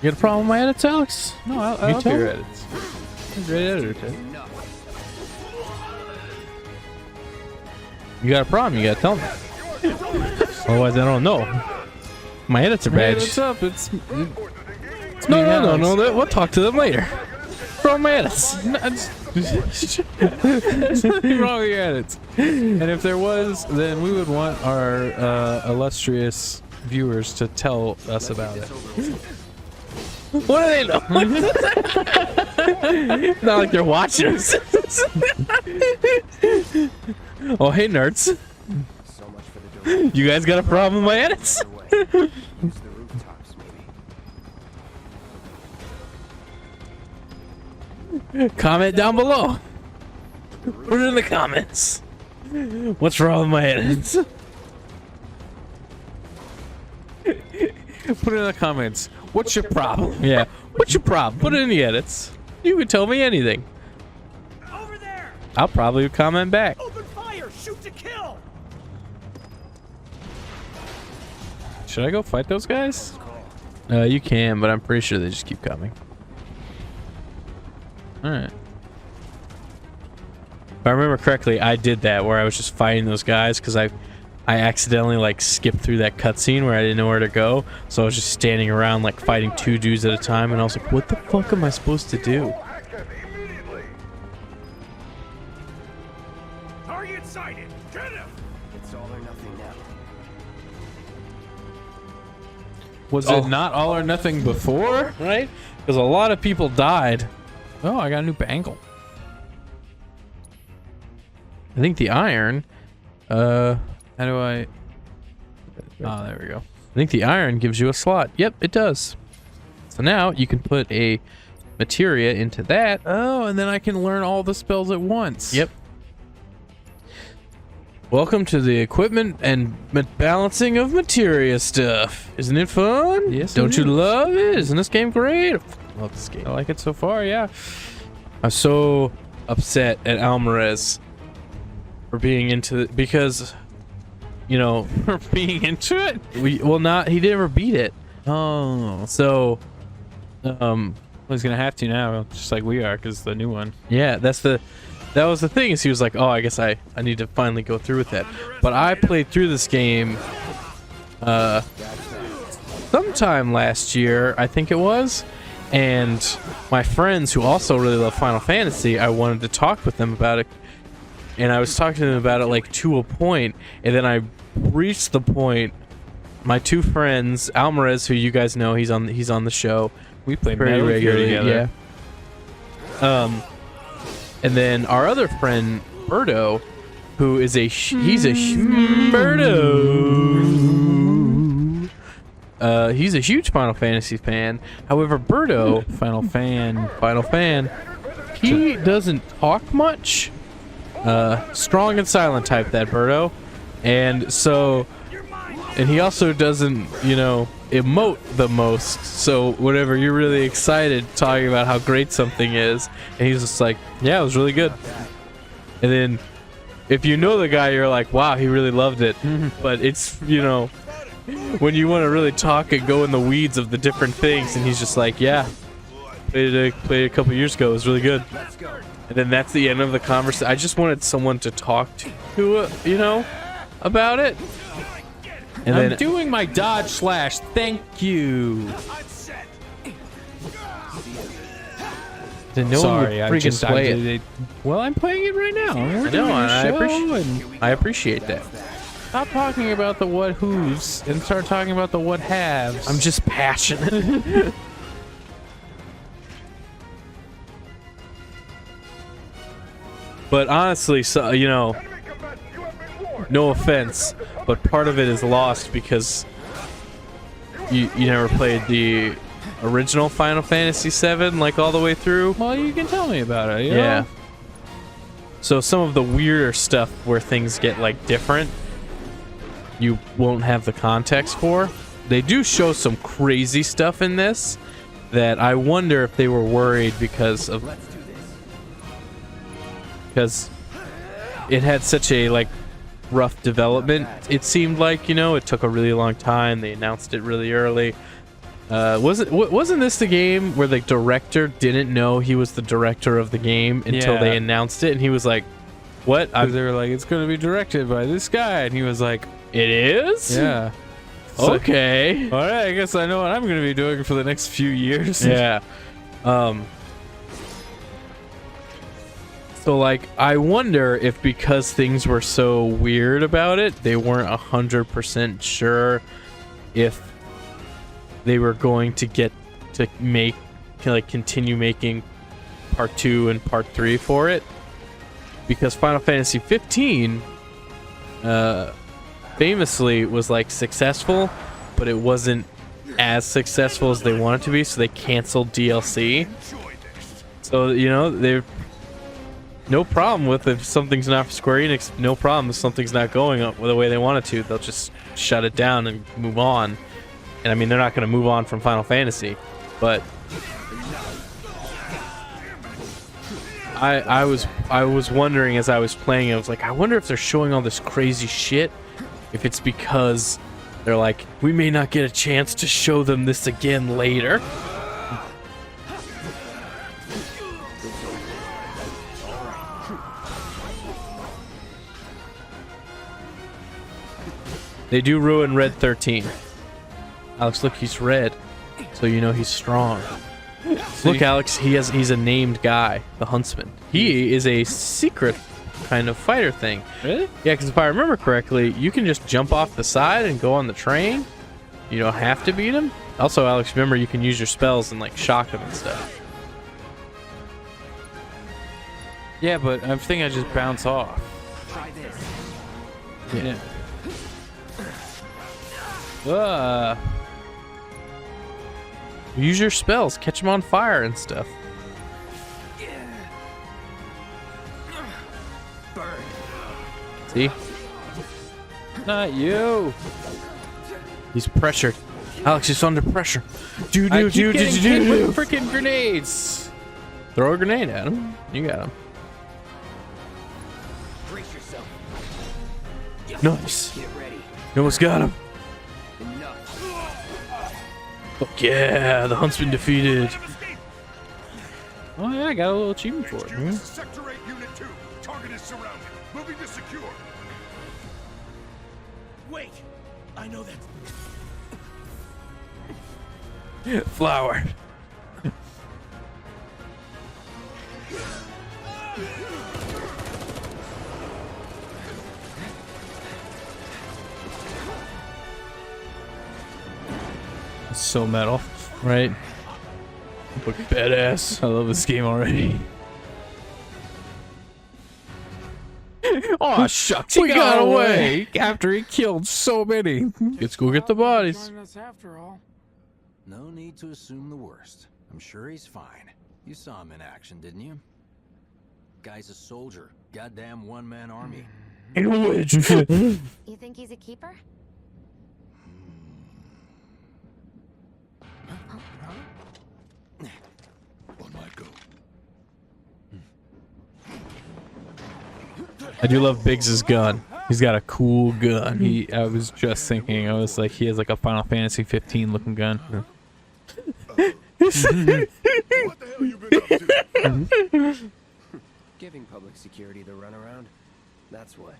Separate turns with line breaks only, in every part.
You got a problem with my edits, Alex?
No, I
You
love
tell
your
me.
edits. You're a great editor, Ted.
You got a problem, you gotta tell me. Otherwise, I don't know. My edits are
Hey,
bad.
what's up? It's
No,
me,
no,
Alex.
no. We'll talk to them later. From my edits.
There's nothing wrong with your edits. And if there was, then we would want our illustrious viewers to tell us about it.
What do they know? It's not like they're watching us. Oh, hey, nerds. You guys got a problem with my edits? Comment down below. Put it in the comments. What's wrong with my edits?
Put it in the comments. What's your problem?
Yeah. What's your problem? Put it in the edits. You can tell me anything.
Over there!
I'll probably comment back.
Open fire! Shoot to kill!
Should I go fight those guys?
You can, but I'm pretty sure they just keep coming.
Alright.
If I remember correctly, I did that where I was just fighting those guys because I accidentally like skipped through that cutscene where I didn't know where to go. So I was just standing around like fighting 2 dudes at a time, and I was like, what the fuck am I supposed to do?
Target sighted! Get him! It's all or nothing now.
Was it not all or nothing before?
Right? Because a lot of people died.
Oh, I got a new bangle.
I think the iron,
How do I... Oh, there we go.
I think the iron gives you a slot. Yep, it does. So now you can put a materia into that.
Oh, and then I can learn all the spells at once.
Yep. Welcome to the equipment and balancing of materia stuff. Isn't it fun?
Yes,
Don't
it
you
is.
love it? Isn't this game great? I fucking love this game.
I like it so far, yeah.
I'm so upset at Alvarez for being into it because, you know,
For being into it?
he never beat it.
Oh.
So,
Well, he's gonna have to now, just like we are, because the new one.
yeah, that was the thing, is he was like, oh, I guess I need to finally go through with that. But I played through this game sometime last year, I think it was, and my friends who also really love Final Fantasy, I wanted to talk with them about it, and I was talking to them about it like to a point, and then I reached the point. My 2 friends, Alvarez, who you guys know, he's on the show.
We played
Very
Metal Gear
regularly,
together.
yeah. And then our other friend Birdo, who is he's a Birdo. He's a huge Final Fantasy fan. However, Birdo,
Final fan.
he doesn't talk much. Strong and silent type, that Birdo, and so. And he also doesn't, you know, emote the most. So whenever you're really excited talking about how great something is, and he's just like, yeah, it was really good. And then if you know the guy, you're like, wow, he really loved it. But it's, you know, when you want to really talk and go in the weeds of the different things, and he's just like, yeah, played it a couple years ago, it was really good. And then that's the end of the conversation. I just wanted someone to talk to, you know, about it. And
I'm
then
doing my dodge slash. Thank you.
then no
Sorry,
one
I
would freaking
just
play it.
Well, I'm playing it right now. We're
I
doing
know,
a
and
show,
I appreciate that.
Stop talking about the what who's and start talking about the what haves.
I'm just passionate. But honestly, so, you know, no offense, but part of it is lost because you never played the original Final Fantasy VII like all the way through.
Well, you can tell me about it. You
Yeah.
know?
So some of the weirder stuff where things get like different, you won't have the context for. They do show some crazy stuff in this that I wonder if they were worried because it had such a like rough development. It seemed like, you know, it took a really long time. They announced it really early. Wasn't this the game where the director didn't know he was the director of the game until
Yeah.
they announced it, and he was like, "What?
'Cause they were like, it's going to be directed by this guy. And he was like,
It is?
yeah. So-
Okay.
all right, I guess I know what I'm going to be doing for the next few years.
Yeah. So like, I wonder if because things were so weird about it, they weren't 100% sure if they were going to get to make, like, continue making part 2 and part 3 for it. Because Final Fantasy 15 famously was like successful, but it wasn't as successful as they wanted to be, so they canceled DLC. So, you know, they're no problem with if something's not for Square Enix, no problem if something's not going up the way they want it to. They'll just shut it down and move on. And I mean, they're not going to move on from Final Fantasy, but I was wondering as I was playing, I was like, I wonder if they're showing all this crazy shit, if it's because they're like, we may not get a chance to show them this again later. They do ruin Red 13. Alex, look, he's red, so you know he's strong. Look, Alex, he's a named guy, the Huntsman. He is a secret kind of fighter thing.
Really?
Yeah, because if I remember correctly, you can just jump off the side and go on the train. You don't have to beat him. Also, Alex, remember you can use your spells and like shock him and stuff.
Yeah, but I think I just bounce off.
Try this.
Yeah.
Use your spells, catch him on fire and stuff.
Burn.
See?
Not you.
He's pressured. Alex is under pressure.
I keep getting hit with freaking grenades.
Throw a grenade at him. You got him.
Brace yourself.
Nice.
Get ready.
You almost got him.
Enough.
Fuck yeah, the Huntsman defeated.
Oh yeah, I got a little achievement for it.
This is Sector 8, Unit 2. Target is surrounded. Moving to secure.
Wait. I know that.
Flower.
So metal.
Right? Look badass.
I love this game already. Oh shucks, he
We
got
got
away after he killed so many.
Let's go get the bodies.
Join us after all.
No need to assume the worst. I'm sure he's fine. You saw him in action, didn't you? Guy's a soldier. Goddamn one-man army.
Wedge.
You think he's a keeper?
On my go.
I do love Biggs's gun. He's got a cool gun.
I was just thinking, I was like, he has like a Final Fantasy 15 looking gun.
What the hell you been up to?
Giving public security the runaround. That's what.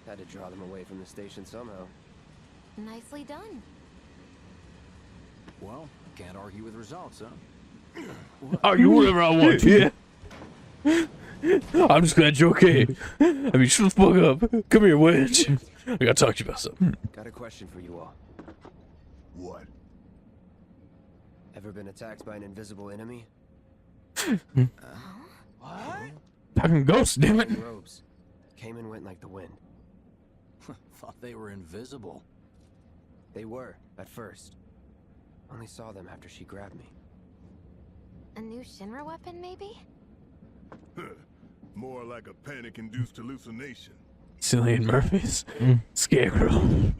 Had to draw them away from the station somehow.
Nicely done.
Well, can't argue with results, huh?
Argue whatever I want. Yeah. I'm just glad you're okay. I mean, shut the fuck up. Come here, Wedge. I gotta talk to you about something.
Got a question for you all.
What?
Ever been attacked by an invisible enemy?
Fucking ghost, damn it.
In robes. Came and went like the wind.
Thought they were invisible.
They were, at first. Only saw them after she grabbed me.
A new Shinra weapon, maybe?
More like a panic-induced hallucination.
Cillian Murphy's Scarecrow.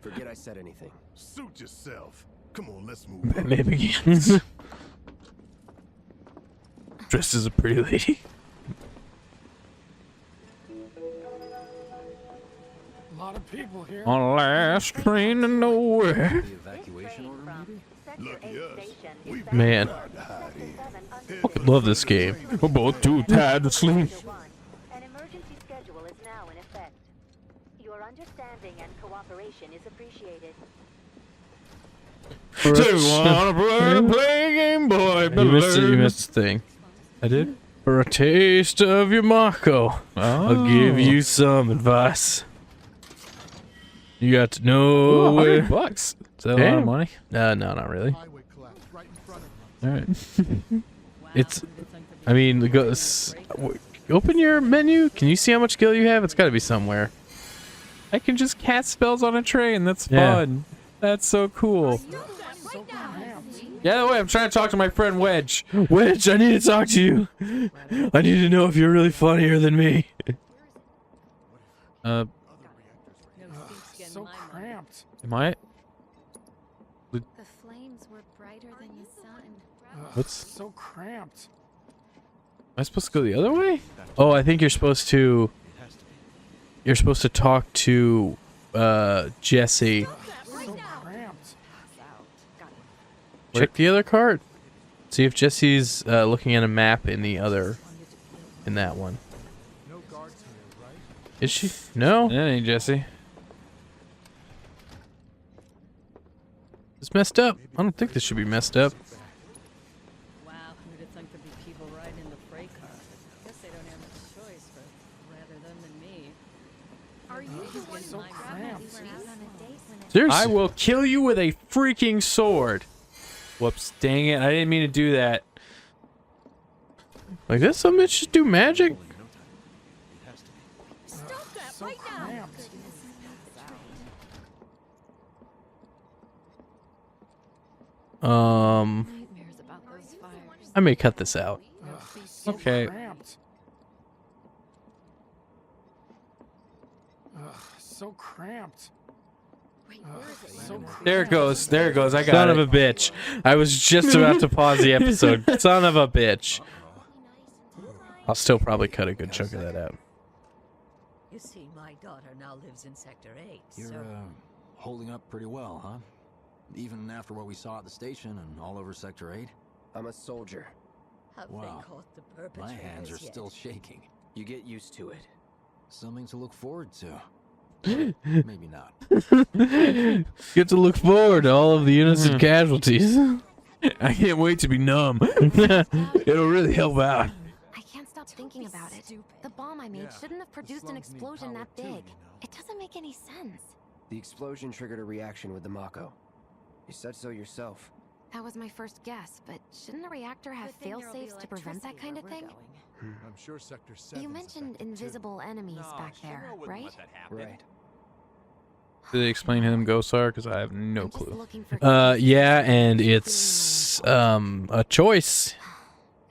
Forget I said anything.
Suit yourself. Come on, let's move on.
Batman Begins. Dressed as a pretty lady.
A lot of people here.
On last train to nowhere.
The evacuation order, maybe?
Lucky us. We've
Man,
tried to hide here.
fucking love this game. I'm about too tired to sleep.
An emergency schedule is now in effect. Your understanding and cooperation is appreciated.
Play Game Boy. You missed it. You missed the thing.
I did.
For a taste of your Marco, I'll give you some advice. You got to know where.
$100. Is that a lot of money?
No, not really.
All right.
It's. I mean, open your menu. Can you see how much skill you have? It's got to be somewhere.
I can just cast spells on a train. That's
Yeah.
fun. That's so cool. Yeah, the way I'm trying to talk to my friend Wedge.
Wedge, I need to talk to you. I need to know if you're really funnier than me.
So cramped.
Am I?
The flames were brighter than the sun.
What's?
So cramped.
Am I supposed to go the other way?
Oh, I think you're supposed to. You're supposed to talk to Jesse.
So cramped.
Check the other card. See if Jesse's looking at a map in the other. In that one. Is she? No.
That ain't Jesse.
It's messed up. I don't think this should be messed up.
Wow, who'd have thunk there'd be people riding in the freight car? Guess they don't have much choice, but rather them than me. Are you the one
So cramped.
Seriously.
I will kill you with a freaking sword. Whoops. Dang it. I didn't mean to do that.
Like this, some bitch just do magic.
So cramped.
Nightmares about those fires.
I may cut this out.
So
Okay.
cramped. So cramped. So
There it goes. There it goes. I got
Son
it.
of a bitch. I was just about to pause the episode. Son of a bitch. I'll still probably cut a good chunk of that out.
You see, my daughter now lives in Sector 8,
You're,
so...
holding up pretty well, huh? Even after what we saw at the station and all over Sector 8?
I'm a soldier.
Have
Wow.
they caught the perpetrators
My hands are
yet?
still shaking.
You get used to it.
Something to look forward to. Maybe not.
Get to look forward to all of the innocent casualties.
I can't wait to be numb.
It'll really help out.
I can't stop thinking about it. The bomb I made shouldn't have produced an explosion that big. It doesn't make any sense.
The explosion triggered a reaction with the Mako. You said so yourself.
That was my first guess, but shouldn't a reactor have
Good thing there'll be
fail-safes to prevent that
electricity
kind of
where
thing?
we're going.
I'm sure Sector 7.
You mentioned invisible enemies back there, right?
Right.
Did they explain who them ghosts are? Because I have no
I'm just
clue.
looking for
Yeah, and it's a choice.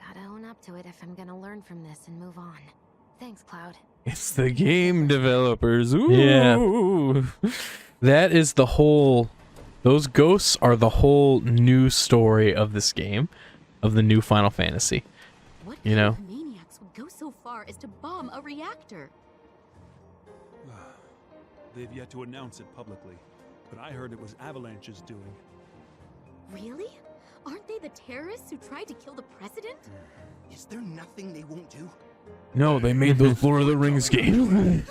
Gotta own up to it if I'm gonna learn from this and move on. Thanks, Cloud.
It's the game developers. Ooh.
Yeah. That is the whole. Those ghosts are the whole new story of this game, of the new Final Fantasy.
What
You know?
kind of maniacs would go so far as to bomb a reactor?
They've yet to announce it publicly, but I heard it was Avalanche's doing.
Really? Aren't they the terrorists who tried to kill the president?
Is there nothing they won't do?
No, they made those Lord of the Rings games.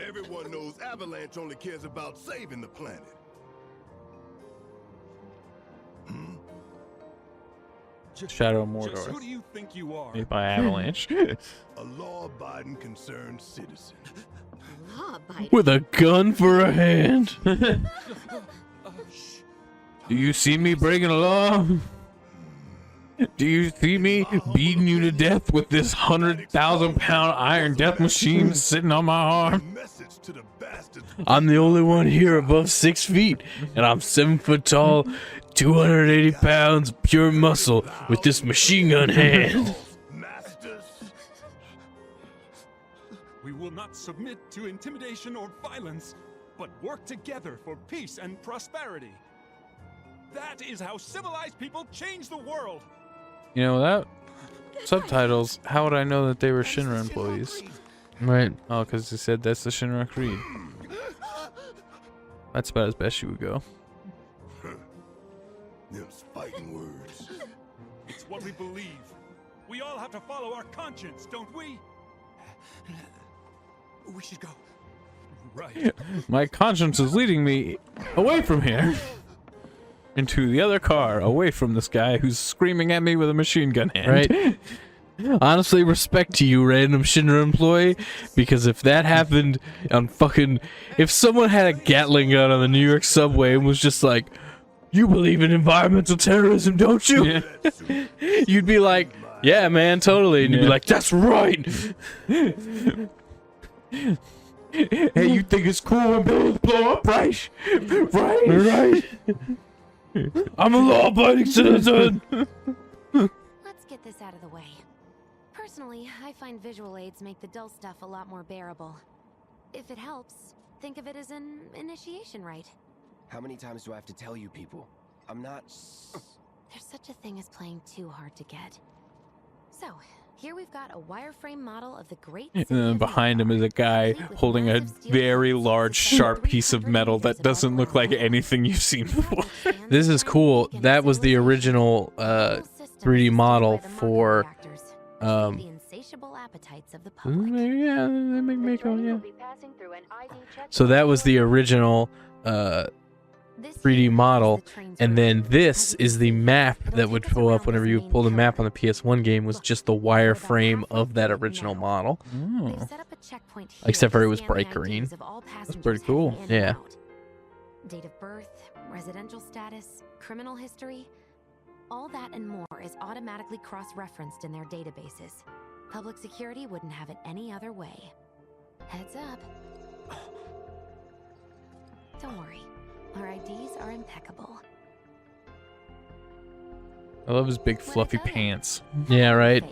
Everyone knows Avalanche only cares about saving the planet.
Shadow of
Just who
Mordor.
do you think you are?
Made by Avalanche.
A law-abiding, concerned citizen.
Law-abiding.
With a gun for a hand.
Do you see me breaking the law? Do you see me beating you to death with this 100,000-pound iron death machine sitting on my arm?
Message to the bastards.
I'm the only one here above 6 feet, and I'm 7 foot tall, 280 pounds, pure muscle, with this machine gun hand.
Masters.
We will not submit to intimidation or violence, but work together for peace and prosperity. That is how civilized people change the world.
You know, without subtitles, how would I know that they were Shinra employees?
Right.
Oh, because they said that's the Shinra Creed. That's about as best you would go.
Them's fighting words.
It's what we believe. We all have to follow our conscience, don't we?
We should go.
Right.
My conscience is leading me away from here. Into the other car, away from this guy who's screaming at me with a machine gun hand.
Right. Honestly, respect to you, random Shinra employee, because if that happened on fucking... If someone had a Gatling gun on the New York subway and was just like, you believe in environmental terrorism, don't you?
Yeah.
You'd be like, yeah, man, totally. And you'd be like, that's right. Hey, you think it's cool when buildings blow up, right? Right. I'm a law-abiding citizen.
Let's get this out of the way. Personally, I find visual aids make the dull stuff a lot more bearable. If it helps, think of it as an initiation rite.
How many times do I have to tell you people? I'm not...
There's such a thing as playing too hard to get. So, here we've got a wireframe model of the great
And
city
then
of
behind him
Empire,
is a guy
complete with
holding a
massive steel
very
beams,
large,
suspended
sharp piece of
300
metal
meters
that doesn't
above
look like
ground.
anything you've seen before.
This is cool. That was the original 3D model for
the insatiable appetites of the public.
yeah, they make
The train
yeah.
will be passing through an ID check.
So that was the original 3D model, and then this is the map that would pull up whenever you pull the map on the PS1 game. Was just the wireframe of that original model.
Oh.
Except for it was bright green.
That's pretty cool.
Yeah.
Date of birth, residential status, criminal history, all that and more is automatically cross-referenced in their databases. Public security wouldn't have it any other way. Heads up. Don't worry. Our IDs are impeccable.
I love his big fluffy pants.
Yeah, right.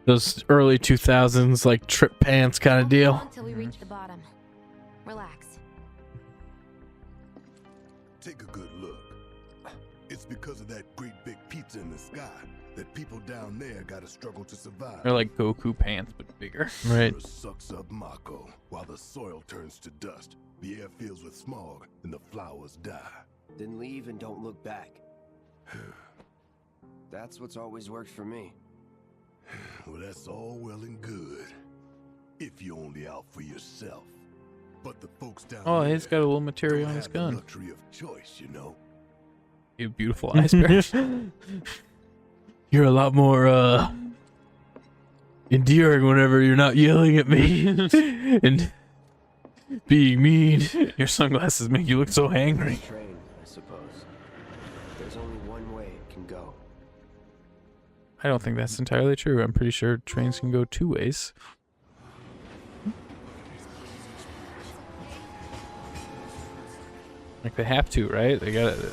Those early 2000s like trip pants kind of deal.
Until we reach the bottom. Relax.
Take a good look. It's because of that great big pizza in the sky that people down there gotta struggle to survive.
They're like Goku pants, but bigger.
Right.
Earth sucks up Mako while the soil turns to dust. The air fills with smog and the flowers die.
Then leave and don't look back. That's what's always worked for me.
Well, that's all well and good. If you're only out for yourself. But the folks down
Oh,
there
he's got a little material
don't
on his
have the
gun.
luxury of choice, you know.
You beautiful iceberg.
You're a lot more endearing whenever you're not yelling at me and being mean.
Your sunglasses make you look so angry.
Train, I suppose. There's only one way it can go.
I don't think that's entirely true. I'm pretty sure trains can go two ways. Like they have to, right? They gotta.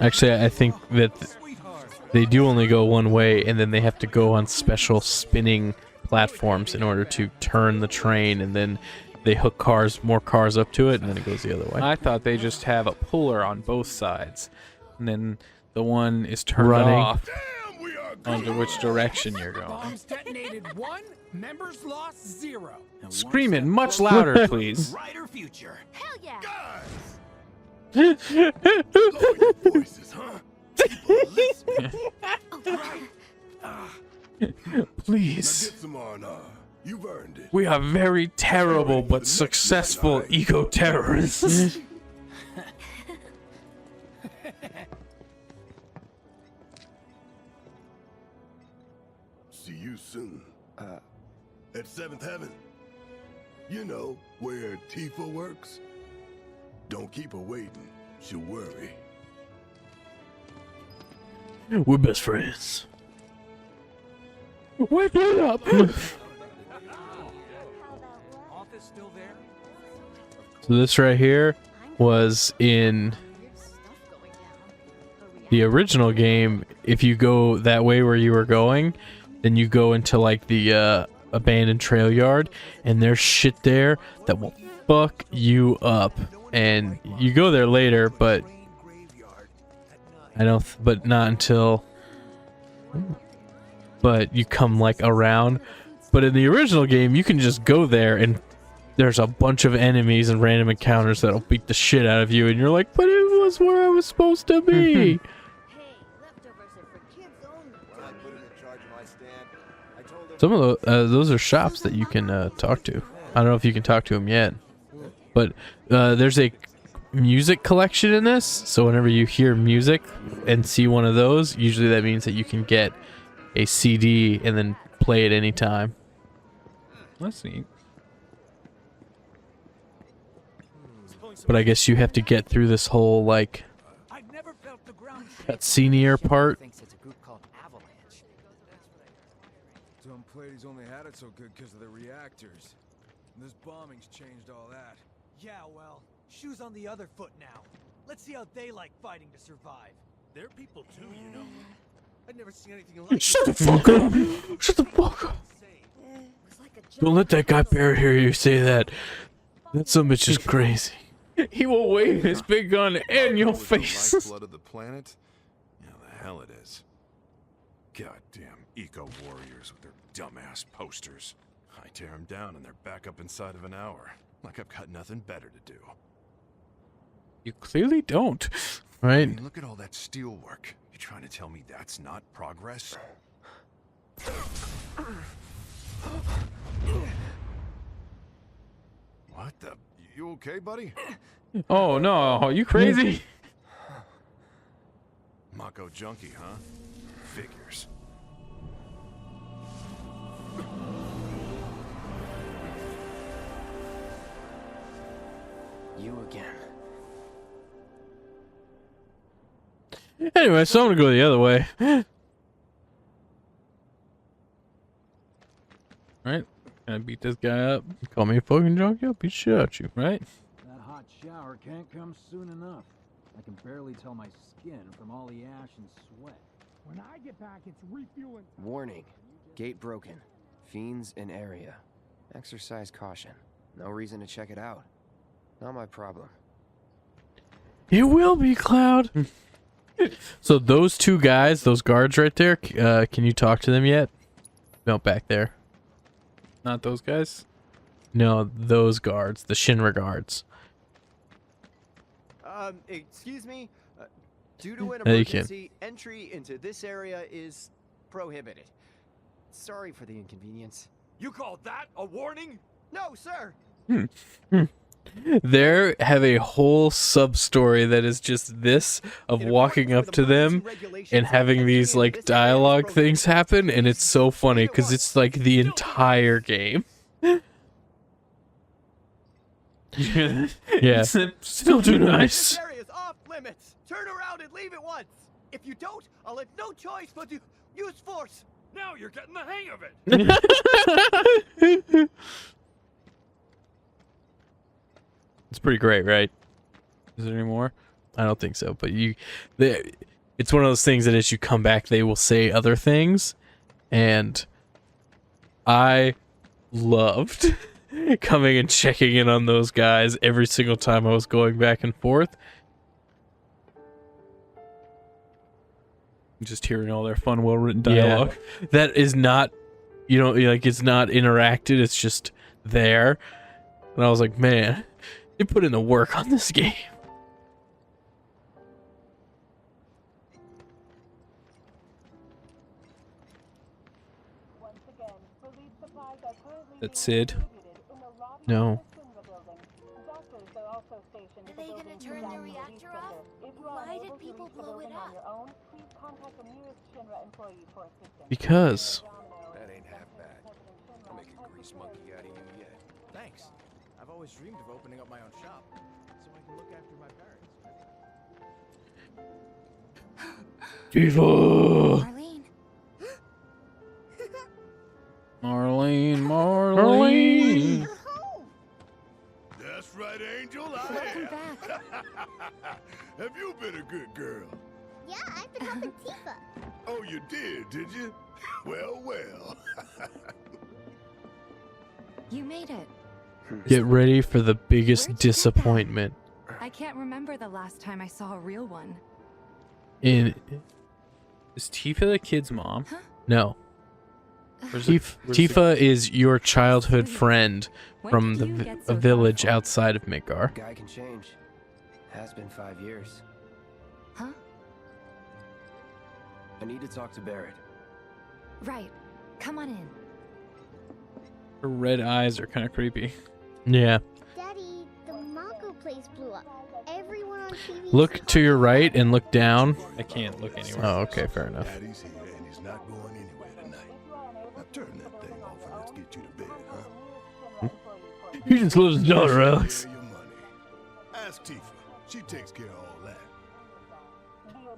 Actually, I think that they do only go one way, and then they have to go on special spinning platforms in order to turn the train, and then they hook more cars up to it, and then it goes the other way.
I thought they just have a puller on both sides, and then the one is turned
Running.
off onto which direction you're going.
Bombs detonated 1, members lost 0.
Scream it much louder, please.
Brighter future.
Hell yeah!
Lower your voices, huh?
Please.
Get some R&R. You've earned it.
We are very terrible but successful eco-terrorists.
See you soon. At 7th Heaven. You know, where Tifa works. Don't keep her waiting. She'll worry.
We're best friends. Wake it up! So this right here was in the original game. If you go that way where you were going, then you go into like the abandoned trail yard, and there's shit there that will fuck you up. And you go there later, but I don't. But not until. But you come like around. But in the original game, you can just go there and there's a bunch of enemies and random encounters that'll beat the shit out of you, and you're like, but it was where I was supposed to be. Some of those are shops that you can talk to. I don't know if you can talk to them yet, but there's a music collection in this, so whenever you hear music and see one of those, usually that means that you can get a CD and then play it anytime.
That's neat.
But I guess you have to get through this whole like that senior part.
Some plays only had it so good because of the reactors. And this bombing's changed all that.
Yeah, well, shoes on the other foot now. Let's see how they like fighting to survive.
They're people too, you know.
I've never seen anything like
Shut the fuck up! Shut the fuck up! Don't let that guy Bear hear you say that. That son bitch is crazy. He will wave his big gun in your face.
Lifeblood of the planet? Yeah, the hell it is.
Goddamn eco-warriors with their dumbass posters. I tear them down and they're back up inside of an hour. Like I've got nothing better to do.
You clearly don't,
I
right?
mean, look at all that steel work. You trying to tell me that's not progress? What the? You okay, buddy?
Oh no, are you crazy?
Mako junkie, huh? Figures.
You again.
Anyway, so I'm gonna go the other way. Right? Gonna beat this guy up. Call me a fucking junkie, I'll beat shit out you, right?
That hot shower can't come soon enough. I can barely tell my skin from all the ash and sweat.
When I get back, it's refueling.
Warning. Gate broken. Fiends in area. Exercise caution. No reason to check it out. Not my problem.
It will be, Cloud. So those two guys, those guards right there, can you talk to them yet? No, back there.
Not those guys?
No, those guards, the Shinra guards.
Excuse me? Due to an
Yeah, you can.
emergency, entry into this area is prohibited. Sorry for the inconvenience.
You call that a warning?
No, sir!
They have a whole sub-story that is just this, of walking up to them and having these like dialogue things happen, and it's so funny because it's like the entire game. Yeah. Still too nice.
This area is off limits. Turn around and leave at once. If you don't, I'll have no choice but to use force.
Now you're getting the hang of it.
It's pretty great, right? Is there any more? I don't think so, but it's one of those things that as you come back, they will say other things, and I loved coming and checking in on those guys every single time I was going back and forth. Just hearing all their fun, well-written dialogue. Yeah. That is not, like, it's not interacted, it's just there. And I was like, man, they put in the work on this game.
That's Sid.
No.
Are they gonna turn the reactor off? Why did people blow it up?
Because.
That ain't half bad. I'll make a grease monkey out of you yet.
Thanks. I've always dreamed of opening up my own shop, so I can look after my parents.
Diva!
Marlene.
That's right, Angel. I am. Have you been a good girl?
Yeah, I've been helping Tifa.
Oh, you did you? Well, well.
You made it.
Get ready for the biggest disappointment.
I can't remember the last time I saw a real one.
Is
Tifa the kid's mom?
Huh?
No. Tifa is your childhood friend from a village outside of Midgar.
Guy can change. Has been 5 years.
Huh?
I need to talk to Barrett.
Right. Come on in.
Her red eyes are kind of creepy.
Yeah.
Daddy, the Mako place blew up. Everyone on TV.
Look to your right and look down.
I can't look anywhere.
Oh, okay, fair enough.
Daddy's here and he's not going anywhere tonight. Now turn that thing off and let's get you to bed, huh?
You just lose a dollar, Alex.
Your money. Ask Tifa. She takes care of all that.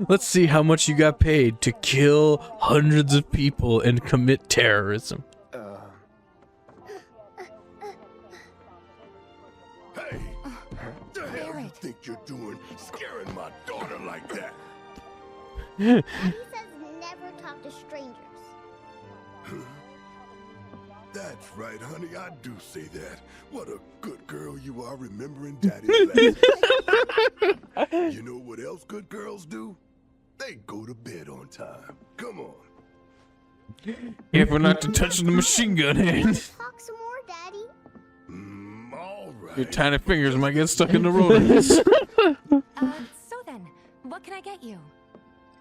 Let's see how much you got paid to kill hundreds of people and commit terrorism.
Hey, what the hell you think you're doing scaring my daughter like that?
Daddy says never talk to strangers.
That's right, honey. I do say that. What a good girl you are remembering Daddy's lesson. You know what else good girls do? They go to bed on time. Come on.
Careful not to touch the machine gun hand.
Talk some more, Daddy.
All right.
Your tiny fingers might get stuck in the rodents.
So then, what can I get you?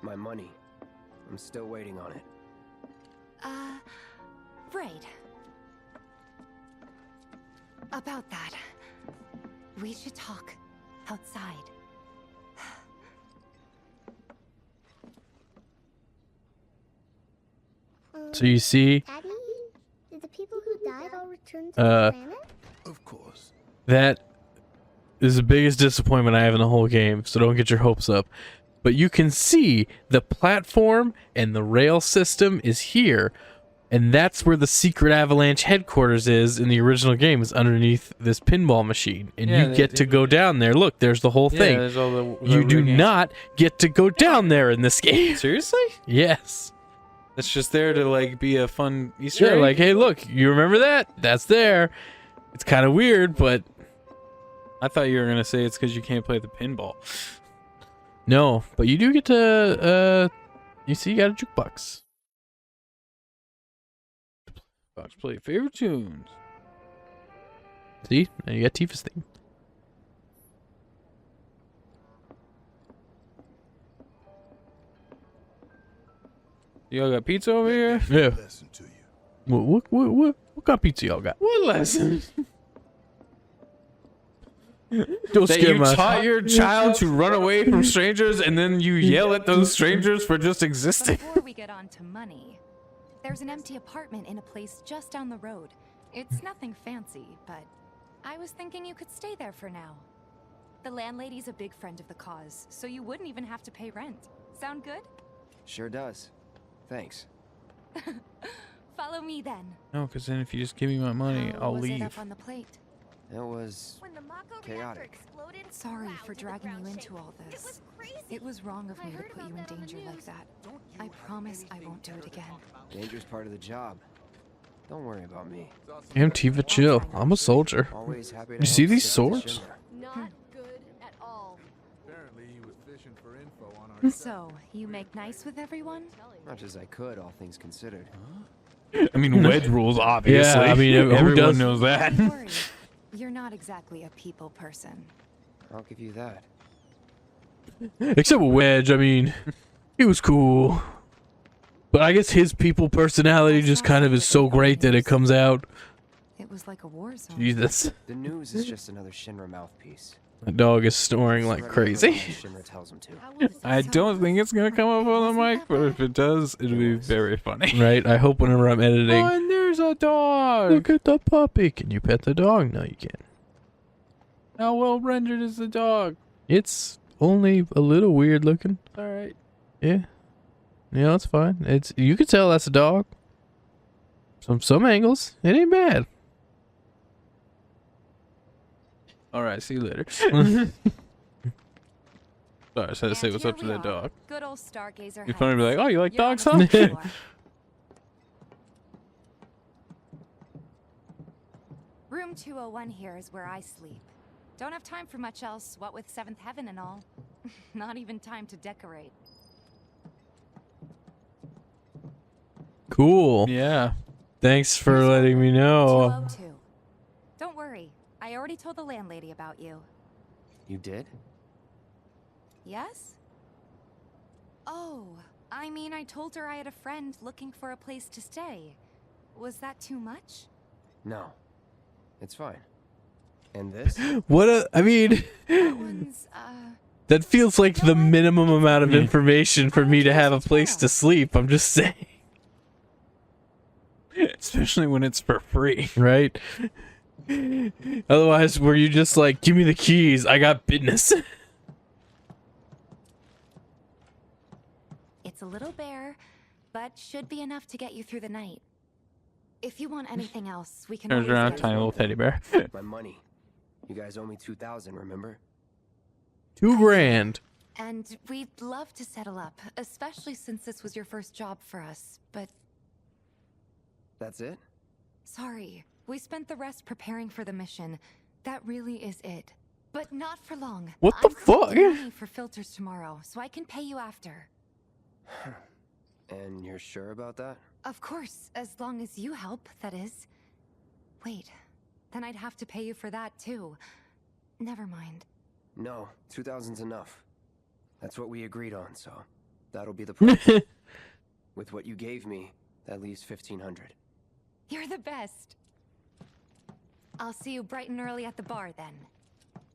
My money. I'm still waiting on it.
Right. About that, we should talk outside.
So you see,
Daddy, did the people who died all return to the planet?
Of course.
that is the biggest disappointment I have in the whole game, so don't get your hopes up. But you can see the platform and the rail system is here, and that's where the secret Avalanche headquarters is in the original game, is underneath this pinball machine. And
Yeah,
you get to go down there. Look, there's the whole thing.
there's all the
You do
rigging.
not get to go down there in this game.
Seriously?
Yes.
That's just there to like be a fun Easter
Yeah,
egg?
like, hey, look, you remember that? That's there. It's kind of weird, but
I thought you were gonna say it's because you can't play the pinball.
no. But you do get to, you see, you got a jukebox.
Box play favorite tunes.
See? Now you got Tifa's theme.
Y'all got pizza over here?
Yeah. What kind of pizza y'all got?
What lesson?
Don't
that
scare
you
my
taught your child to run away from strangers and then you yell at those strangers for just existing.
Before we get on to money, there's an empty apartment in a place just down the road. It's nothing fancy, but I was thinking you could stay there for now. The landlady's a big friend of the cause, so you wouldn't even have to pay rent. Sound good?
Sure does. Thanks.
Follow me then.
No, because then if you just give me my money, I'll
Was it
leave.
up on the plate?
It was chaotic.
Sorry for dragging you into all this. It was wrong of me to put you in danger like that. I promise I won't do it again.
Dangerous part of the job. Don't worry about me.
Damn, Tifa, chill. I'm a soldier.
Always happy to
You see
help
these
Citizen
swords?
Shimmer.
Not good at all.
Apparently he was fishing for info on our
So, you make nice with everyone?
Much as I could, all things considered.
I mean, Wedge rules, obviously.
Yeah, I mean, who
everyone
does-
knows that.
Don't worry. You're not exactly a people person.
I'll give you that.
Except with Wedge, I mean, he was cool. But I guess his people personality just kind of is so great that it comes out.
It was like a war zone.
Jesus.
The news is just another Shinra mouthpiece.
The dog is snoring like crazy.
Shinra tells him to.
I don't think it's going to come up on the mic, but if it does, it'll be very funny.
Right? I hope whenever I'm editing.
Oh, and there's a dog.
Look at the puppy. Can you pet the dog? No, you can't.
How well rendered is the dog?
It's only a little weird looking.
All right.
Yeah. Yeah, it's fine. It's you can tell that's a dog. Some angles, it ain't bad.
All right. See you later. Sorry, I just had to say
And
what's
here
up to
we
that
are.
dog.
Good old Stargazer
You're funny to be
Heights.
like, oh, you like
You're on
dogs,
the
huh?
first floor. Room 201 here is where I sleep. Don't have time for much else, what with 7th Heaven and all. Not even time to decorate.
Cool.
Yeah.
Thanks for letting me know.
202. Don't worry. I already told the landlady about you.
You did?
Yes? Oh, I mean, I told her I had a friend looking for a place to stay. Was that too much?
No. It's fine. And this?
What a, I mean,
That one's,
that feels like the minimum amount of information for me to have a place to sleep. I'm just saying.
Especially when it's for free.
Right? Otherwise, were you just like, give me the keys, I got business.
It's a little bare, but should be enough to get you through the night. If you want anything else, we can
Turns
always
around,
get
tiny little teddy bear.
My money. You guys owe me 2,000, remember?
$2,000.
And we'd love to settle up, especially since this was your first job for us, but
That's it?
sorry. We spent the rest preparing for the mission. That really is it. But not for long.
What the
I'm
fuck?
collecting money for filters tomorrow, so I can pay you after.
And you're sure about that?
Of course, as long as you help, that is. Wait, then I'd have to pay you for that too. Never mind.
No, 2,000's enough. That's what we agreed on, so that'll be the price. With what you gave me, that leaves 1,500.
You're the best. I'll see you bright and early at the bar then.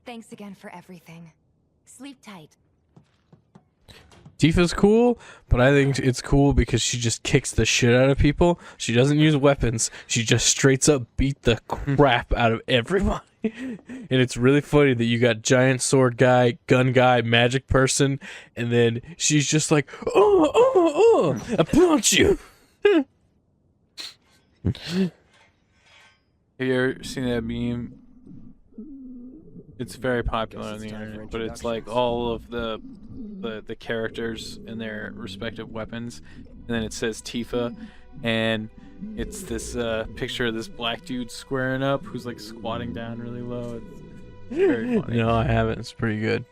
Thanks again for everything. Sleep tight.
Tifa's cool, but I think it's cool because she just kicks the shit out of people. She doesn't use weapons. She just straight up beat the crap out of everybody. And it's really funny that you got giant sword guy, gun guy, magic person, and then she's just like, oh, I punch you.
Have you ever seen that meme? It's very popular on the internet, but it's like all of the characters and their respective weapons, and then it says Tifa, and it's this picture of this black dude squaring up who's like squatting down really low. It's very funny.
No, I haven't. It's pretty good.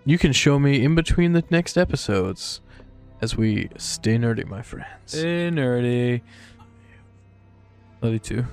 You can show me in between the next episodes as we stay nerdy, my friends.
Stay nerdy.
Love you too.